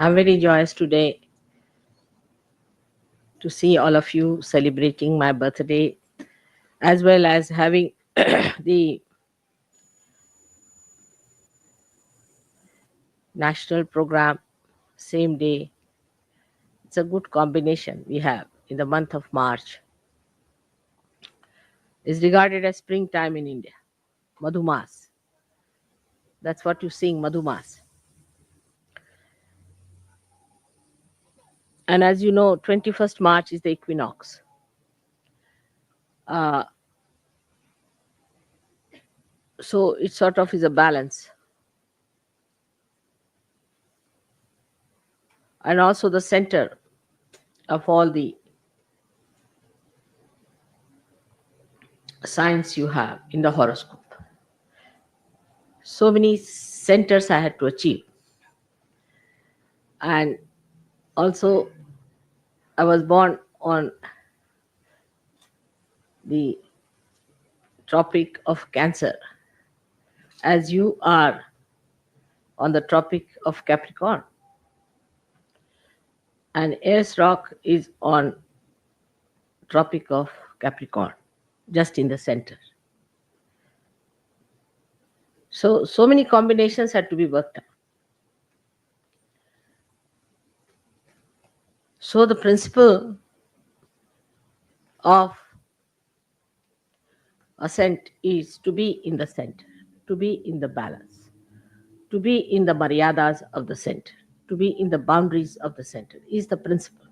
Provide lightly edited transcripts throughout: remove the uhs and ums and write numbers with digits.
I'm very joyous today to see all of you celebrating my birthday as well as having the national program same day. It's a good combination we have in the month of March. It's regarded as springtime in India. Madhumas. That's what you sing, Madhumas. And as you know, 21st March is the equinox. Uh, so it sort of is a balance. And also the center of all the signs you have in the horoscope. So many centers I had to achieve. And also, I was born on the Tropic of Cancer, as you are on the Tropic of Capricorn. And Aries Rock is on Tropic of Capricorn, just in the center. So many combinations had to be worked out. So the principle of ascent is to be in the center, to be in the balance, to be in the maryadas of the center, to be in the boundaries of the center is the principle.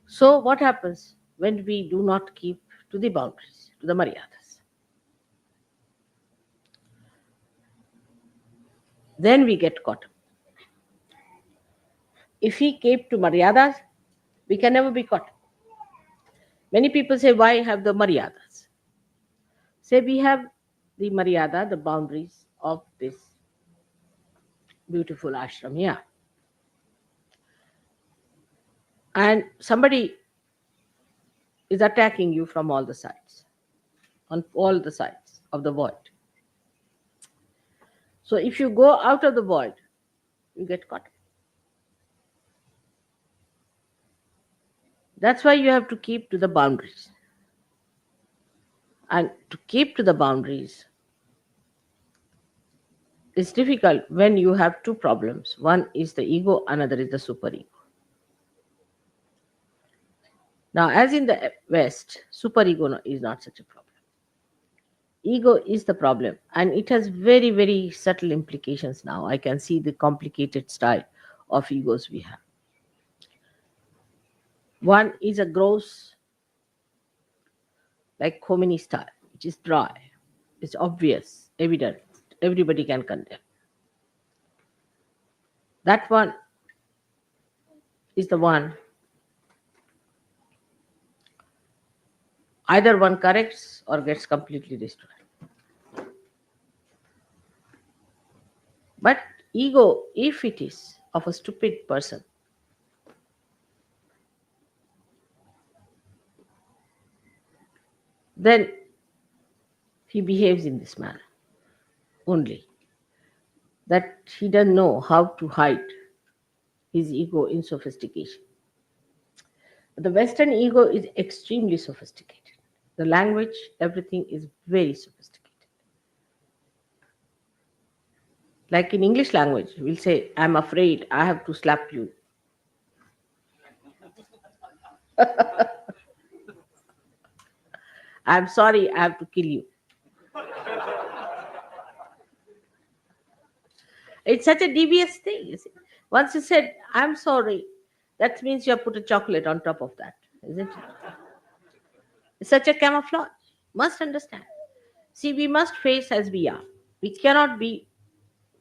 So what happens when we do not keep to the boundaries, to the maryadas? Then we get caught up. If we keep to maryadas, we can never be caught up. Many people say, why have the maryadas? Say we have the maryada, the boundaries of this beautiful ashram here. And somebody is attacking you from all the sides, on all the sides of the void. So if you go out of the void, you get caught up. That's why you have to keep to the boundaries. And to keep to the boundaries is difficult when you have two problems. One is the ego, another is the superego. Now, as in the West, superego is not such a problem. Ego is the problem, and it has very, very subtle implications now. I can see the complicated style of egos we have. One is a gross, like Khomeini style, which is dry, it's obvious, evident, everybody can condemn. That one is the one, either one corrects or gets completely destroyed. But ego, if it is of a stupid person, then he behaves in this manner only. That he doesn't know how to hide his ego in sophistication. The Western ego is extremely sophisticated. The language, everything is very sophisticated. Like in English language, we'll say, I'm afraid I have to slap you. I'm sorry, I have to kill you. It's such a devious thing. You see. Once you said, I'm sorry, that means you have put a chocolate on top of that, isn't it? It's such a camouflage. Must understand. See, we must face as we are. We cannot be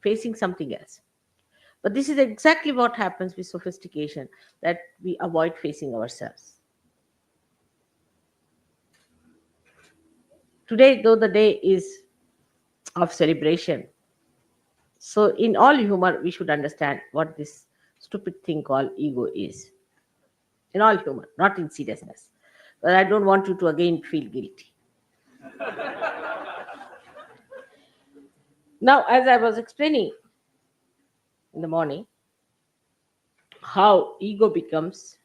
facing something else. But this is exactly what happens with sophistication, that we avoid facing ourselves. Today, though the day is of celebration, so in all humor, we should understand what this stupid thing called ego is. In all humor, not in seriousness. But I don't want you to again feel guilty. Now, as I was explaining, in the morning, how ego becomes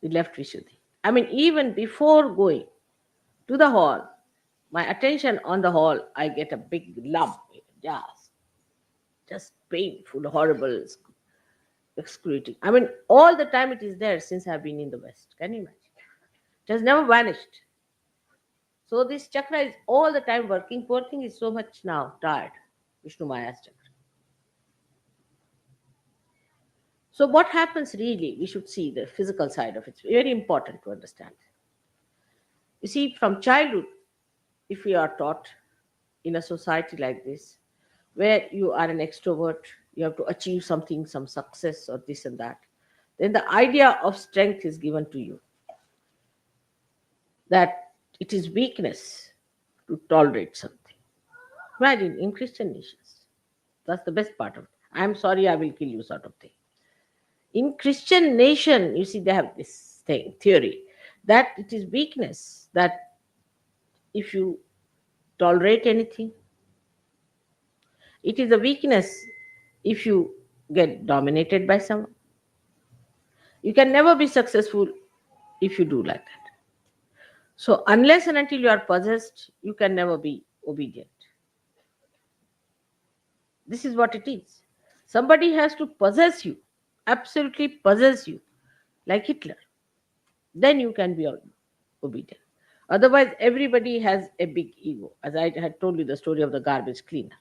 the left Vishuddhi. I mean, even before going to the hall, my attention on the hall, I get a big lump, just painful, horrible, excruciating. I mean, all the time it is there since I've been in the West. Can you imagine? It has never vanished. So this chakra is all the time working. Poor thing is so much now tired. Vishnu Maya's chakra. So what happens really? We should see the physical side of it. It's very important to understand. You see, from childhood, if we are taught in a society like this, where you are an extrovert, you have to achieve something, some success or this and that, then the idea of strength is given to you. That it is weakness to tolerate something. Imagine in Christian nations, that's the best part of it. I'm sorry, I will kill you, sort of thing. In Christian nation, you see, they have this thing, theory, that it is weakness, that if you tolerate anything, it is a weakness if you get dominated by someone. You can never be successful if you do like that. So, unless and until you are possessed, you can never be obedient. This is what it is. Somebody has to possess you, absolutely possess you, like Hitler. Then you can be obedient. Otherwise, everybody has a big ego. As I had told you the story of the garbage cleaner.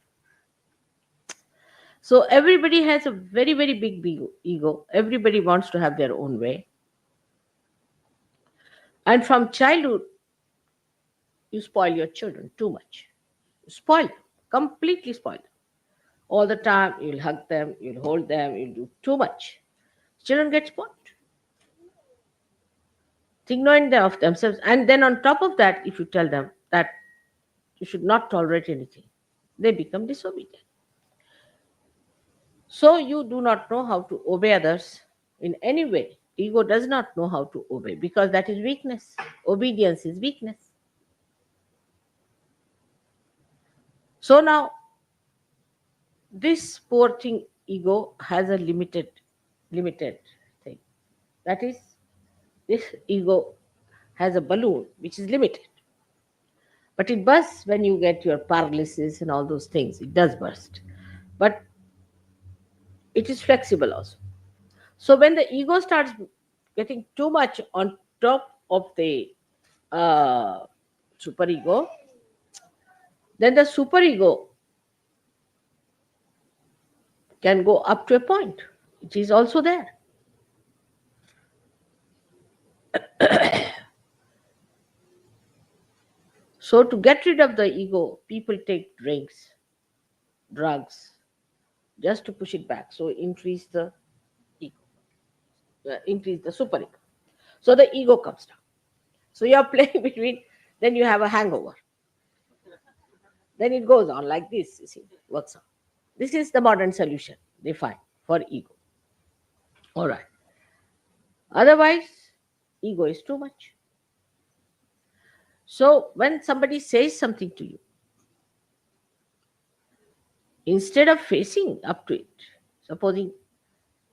So everybody has a very, very big ego. Everybody wants to have their own way. And from childhood, you spoil your children too much. You spoil them, completely spoil them. All the time, you'll hug them, you'll hold them, you'll do too much. Children get spoiled. Think knowing of themselves. And then on top of that, if you tell them that you should not tolerate anything, they become disobedient. So you do not know how to obey others in any way. Ego does not know how to obey because that is weakness. Obedience is weakness. So now, this poor thing, ego, has a limited thing. That is, this ego has a balloon which is limited. But it bursts when you get your paralysis and all those things. It does burst. But it is flexible also. So when the ego starts getting too much on top of the superego, then the superego can go up to a point. It is also there. So to get rid of the ego, people take drinks, drugs, just to push it back. So increase the ego, increase the superego. So the ego comes down. So you are playing between, then you have a hangover. Then it goes on like this, you see, works on. This is the modern solution they find for ego. All right. Otherwise, ego is too much. So when somebody says something to you, instead of facing up to it, supposing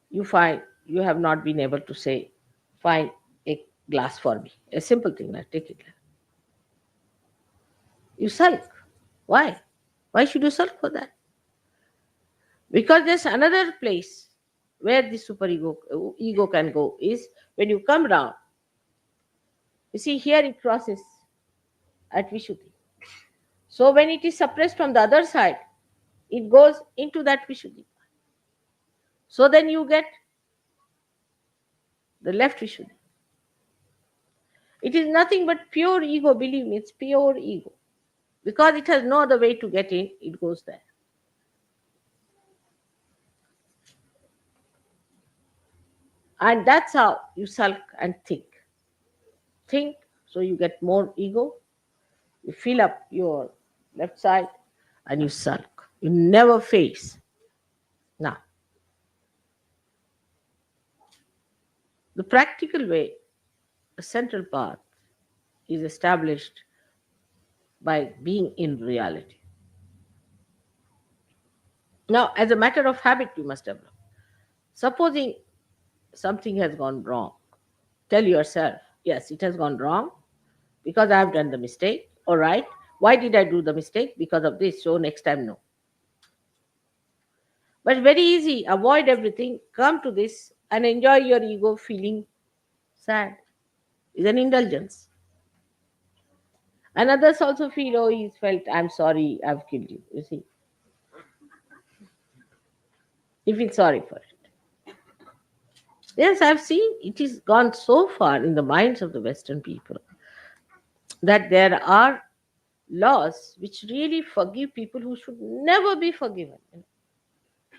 you find you have not been able to say, find a glass for me, a simple thing, like take it. You sulk. Why? Why should you sulk for that? Because there's another place where the superego ego can go is when you come down. You see, here it crosses at Vishuddhi. So when it is suppressed from the other side, it goes into that Vishuddhi. So then you get the left Vishuddhi. It is nothing but pure ego, believe me, it's pure ego. Because it has no other way to get in, it goes there. And that's how you sulk and think. Think, so you get more ego, you fill up your left side, and you sulk. You never face. Now, the practical way, a central path, is established by being in reality. Now, as a matter of habit, you must develop. Supposing something has gone wrong, tell yourself, yes, it has gone wrong because I have done the mistake. All right. Why did I do the mistake? Because of this. So next time, no. But very easy. Avoid everything. Come to this and enjoy your ego feeling sad. Is an indulgence. And others also feel, oh, he's felt, I'm sorry, I've killed you. You see, he feels sorry for it. Yes, I've seen it is gone so far in the minds of the Western people that there are laws which really forgive people who should never be forgiven.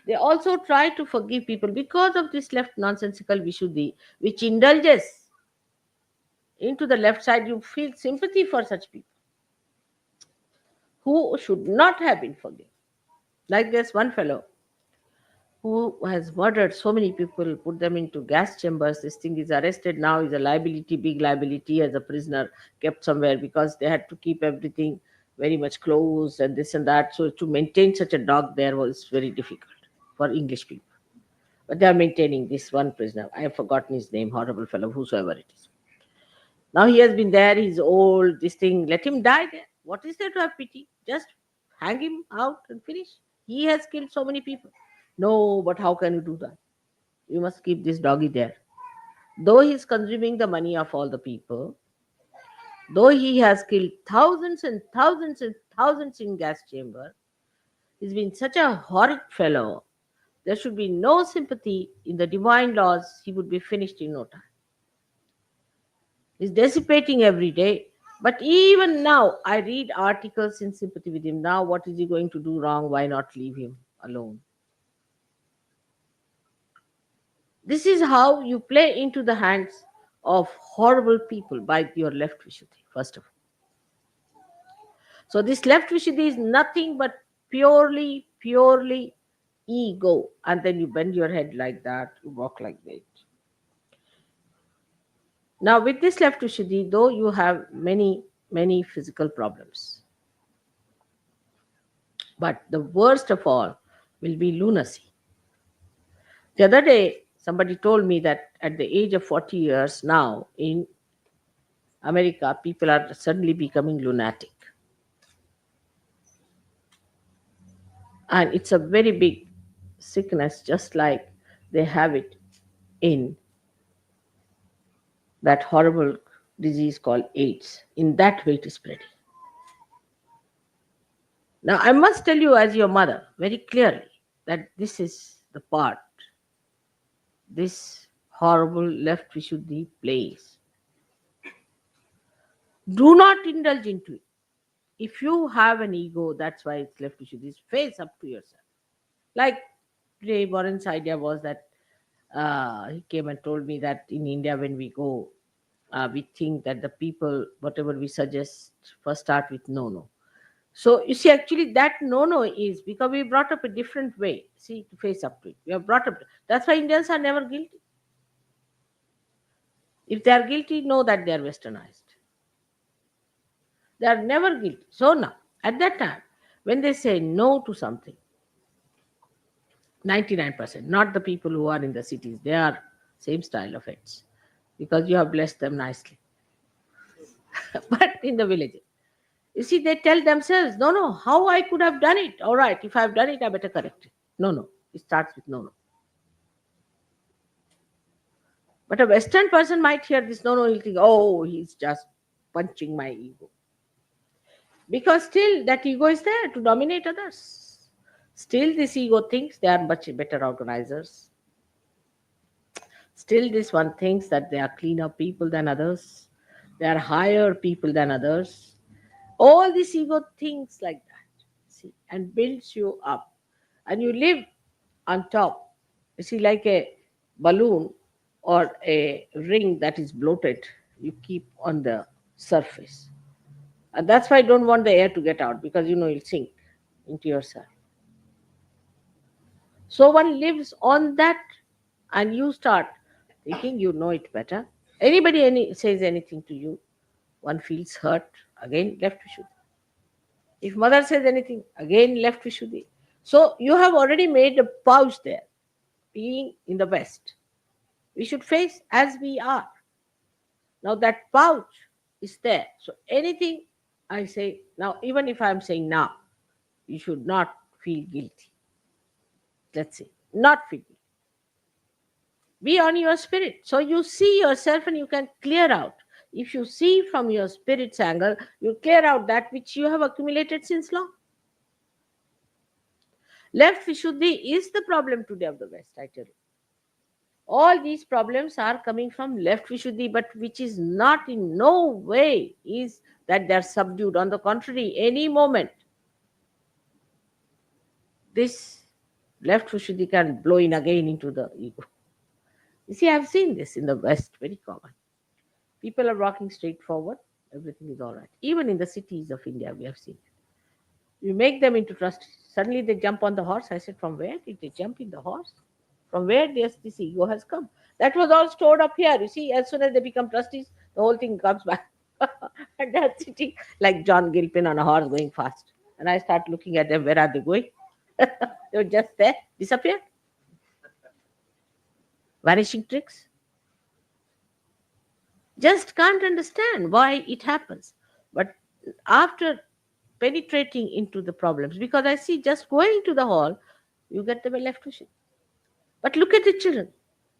They also try to forgive people because of this left nonsensical Vishuddhi, which indulges into the left side. You feel sympathy for such people who should not have been forgiven. Like there's one fellow who has murdered so many people, put them into gas chambers. This thing is arrested now, is a liability, big liability as a prisoner kept somewhere because they had to keep everything very much closed and this and that. So to maintain such a dog there was very difficult for English people. But they are maintaining this one prisoner. I have forgotten his name, horrible fellow, whosoever it is. Now he has been there, he's old, this thing, let him die there. What is there to have pity? Just hang him out and finish. He has killed so many people. No, but how can you do that? You must keep this doggy there. Though he is consuming the money of all the people, though he has killed thousands and thousands and thousands in gas chamber, he's been such a horrid fellow. There should be no sympathy in the divine laws. He would be finished in no time. He's dissipating every day. But even now, I read articles in sympathy with him. Now, what is he going to do wrong? Why not leave him alone? This is how you play into the hands of horrible people by your left Vishuddhi, first of all. So, this left Vishuddhi is nothing but purely ego. And then you bend your head like that, you walk like that. Now, with this left Vishuddhi, though you have many physical problems, but the worst of all will be lunacy. The other day, somebody told me that at the age of 40 years now in America, people are suddenly becoming lunatic. And it's a very big sickness, just like they have it in that horrible disease called AIDS. In that way, it is spreading. Now, I must tell you, as your mother, very clearly that this is the part this horrible left Vishuddhi plays. Do not indulge into it. If you have an ego, that's why it's left Vishuddhi. Face up to yourself. Like today, Warren's idea was that he came and told me that in India, when we go, we think that the people, whatever we suggest, first start with no, no. So you see, actually, that no, no is because we brought up a different way. See, to face up to it. We are brought up. That's why Indians are never guilty. If they are guilty, know that they are westernized. They are never guilty. So now, at that time, when they say no to something, 99%, not the people who are in the cities, they are same style of heads because you have blessed them nicely. But in the villages, you see, they tell themselves, no, no, how I could have done it. All right, if I've done it, I better correct it. No, no, it starts with no, no. But a Western person might hear this no, no, he'll think, oh, he's just punching my ego. Because still that ego is there to dominate others. Still this ego thinks they are much better organizers. Still this one thinks that they are cleaner people than others. They are higher people than others. All this ego thinks like that, see, and builds you up. And you live on top. You see, like a balloon or a ring that is bloated, you keep on the surface. And that's why I don't want the air to get out because you'll sink into yourself. So one lives on that and you start thinking you know it better. Anybody says anything to you, one feels hurt, again left Vishuddhi. If mother says anything, again left Vishuddhi. So you have already made a pouch there. Being in the West, we should face as we are. Now that pouch is there. So anything I say now, even if I'm saying now, you should not feel guilty. Let's say, not feel guilty. Be on your spirit. So you see yourself and you can clear out. If you see from your spirit's angle, you clear out that which you have accumulated since long. Left Vishuddhi is the problem today of the West, I tell you. All these problems are coming from left Vishuddhi, but which is not in no way is that they are subdued. On the contrary, any moment, this left Vishuddhi can blow in again into the ego. You see, I've seen this in the West, very common. People are walking straight forward, everything is all right. Even in the cities of India, we have seen it. You make them into trustees. Suddenly they jump on the horse. I said, from where did they jump in the horse? From where this ego has come? That was all stored up here. You see, as soon as they become trustees, the whole thing comes back. And they're sitting like John Gilpin on a horse going fast. And I start looking at them, where are they going? They were just there, disappeared. Vanishing tricks. Just can't understand why it happens. But after penetrating into the problems, because I see just going to the hall, you get them a left vision. But look at the children.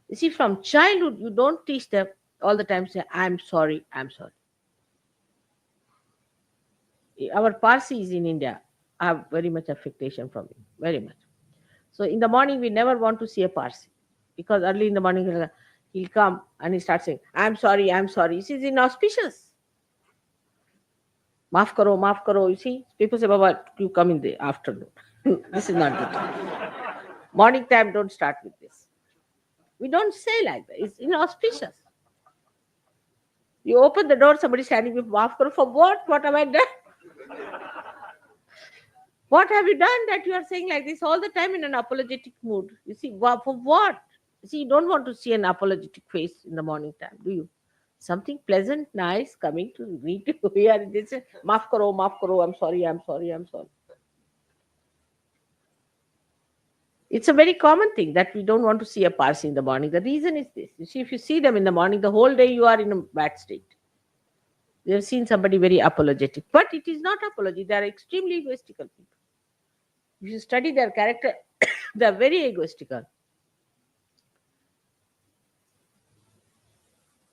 You see, from childhood, you don't teach them all the time, say, I'm sorry, I'm sorry. Our Parsis in India have very much affectation from it, very much. So in the morning, we never want to see a Parsi because early in the morning, he'll come and he starts saying, I'm sorry, I'm sorry. This is inauspicious. Maaf karo, maaf karo. You see, people say, Baba, you come in the afternoon. This is not good. Morning time, don't start with this. We don't say like that. It's inauspicious. You open the door, somebody standing with maaf karo. For what? What have I done? What have you done that you are saying like this all the time in an apologetic mood? You see, for what? You see, you don't want to see an apologetic face in the morning time, do you? Something pleasant, nice coming to meet you here. They say, maaf karo, I'm sorry, I'm sorry, I'm sorry. It's a very common thing that we don't want to see a Parsi in the morning. The reason is this. You see, if you see them in the morning, the whole day you are in a bad state. We have seen somebody very apologetic. But it is not apology. They are extremely egoistical people. If you study their character, they are very egoistical.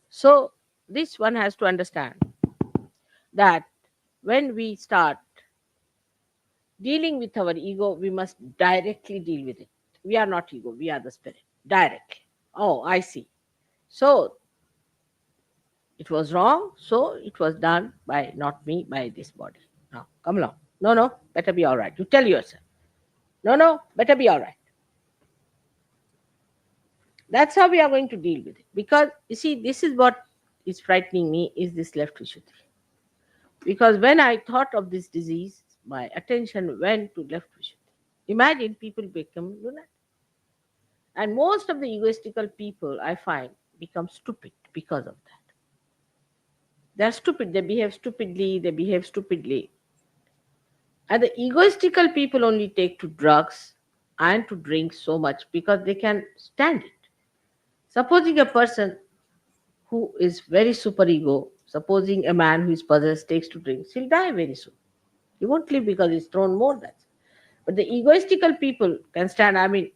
So this one has to understand that when we start dealing with our ego, we must directly deal with it. We are not ego, we are the spirit. Directly. Oh, I see. So it was wrong, so it was done by not me, by this body. Now, come along. No, better be all right. You tell yourself. No, better be all right. That's how we are going to deal with it. Because, you see, this is what is frightening me, is this left Vishuddhi. Because when I thought of this disease, my attention went to left Vishuddhi. Imagine people become lunatic. And most of the egoistical people, I find, become stupid because of that. They're stupid, they behave stupidly. And the egoistical people only take to drugs and to drink so much because they can stand it. Supposing a person who is very super ego, supposing a man who is possessed takes to drinks, he'll die very soon. He won't live because he's thrown more. But the egoistical people can stand. I mean,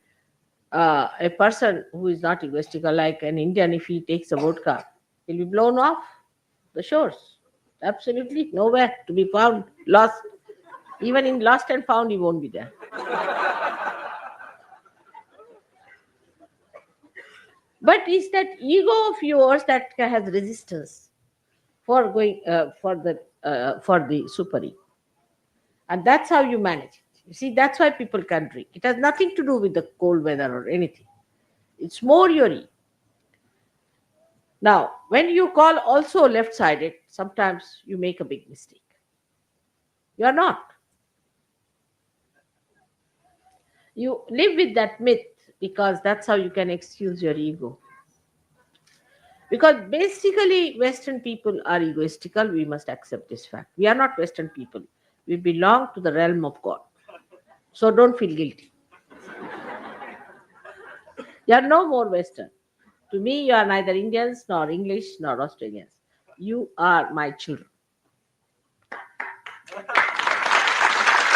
a person who is not egoistical, like an Indian, if he takes a vodka, he'll be blown off the shores. Absolutely nowhere to be found, lost. Even in lost and found, he won't be there. But it's that ego of yours that has resistance for going for the super ego, and that's how you manage it. You see, that's why people can drink. It has nothing to do with the cold weather or anything. It's more your ego. Now, when you call also left-sided, sometimes you make a big mistake. You are not. You live with that myth because that's how you can excuse your ego. Because basically, Western people are egoistical. We must accept this fact. We are not Western people. We belong to the realm of God. So don't feel guilty. You are no more Western. To me, you are neither Indians, nor English, nor Australians. You are my children.